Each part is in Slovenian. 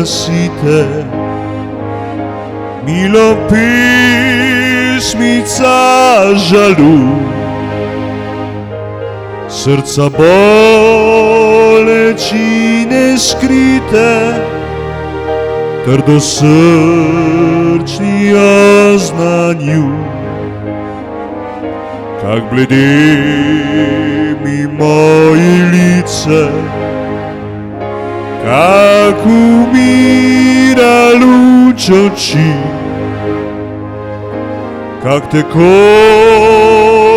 nosite, milo pismica žalu, srca bolečine skrite, trdosrčni oznanju. Kak bledi mi moje lice, kak umira luč oči, kak teko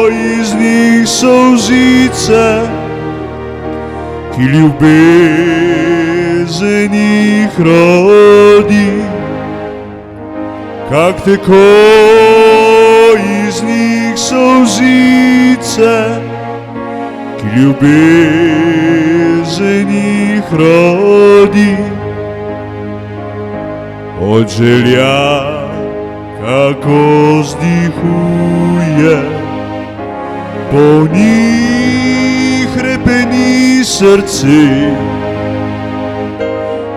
iz njih solzice, ki ljubezen jih rodi, kak teko iz njih solzice, ki ljubezen jih rodi. Od želja, kako vzdihuje, po njih hrepeni srce,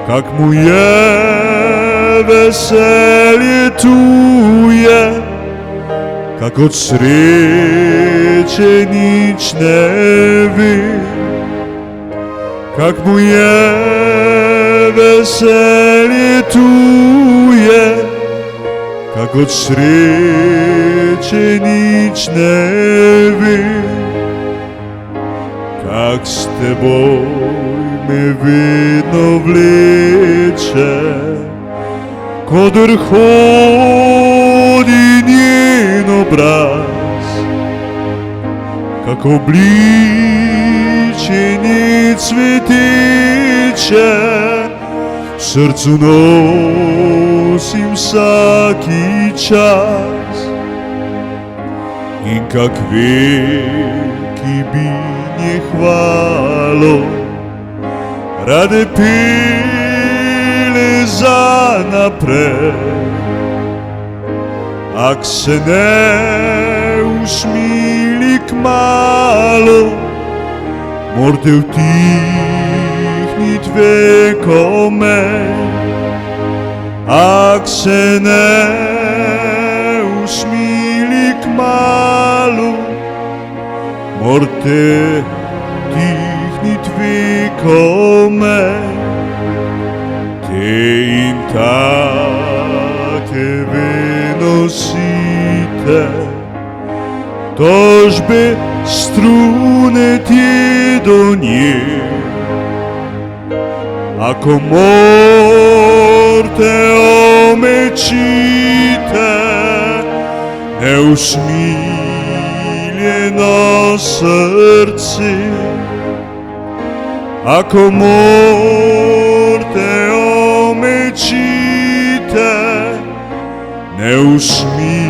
kak mu je veselje tuje, kak od sreče nič ne ve, kak mu je veselje tuje, kak od sreče nič ne ve, kak s teboj me vedno vleče, kodr hodi njen obraz, kak obličje nje cveteče, v srcu nosim vsaki čas. In kak veki bi nje hvalo rade pele za naprej, ak se ne usmili kmalo, morate utihnit vekome. Ak se ne usmili kmalo, morate utihnit vekome. Te in take nosite, tožbe strune tje do nje. Ako morte omečite neusmiljeno srce, ako morte omečite neusmiljeno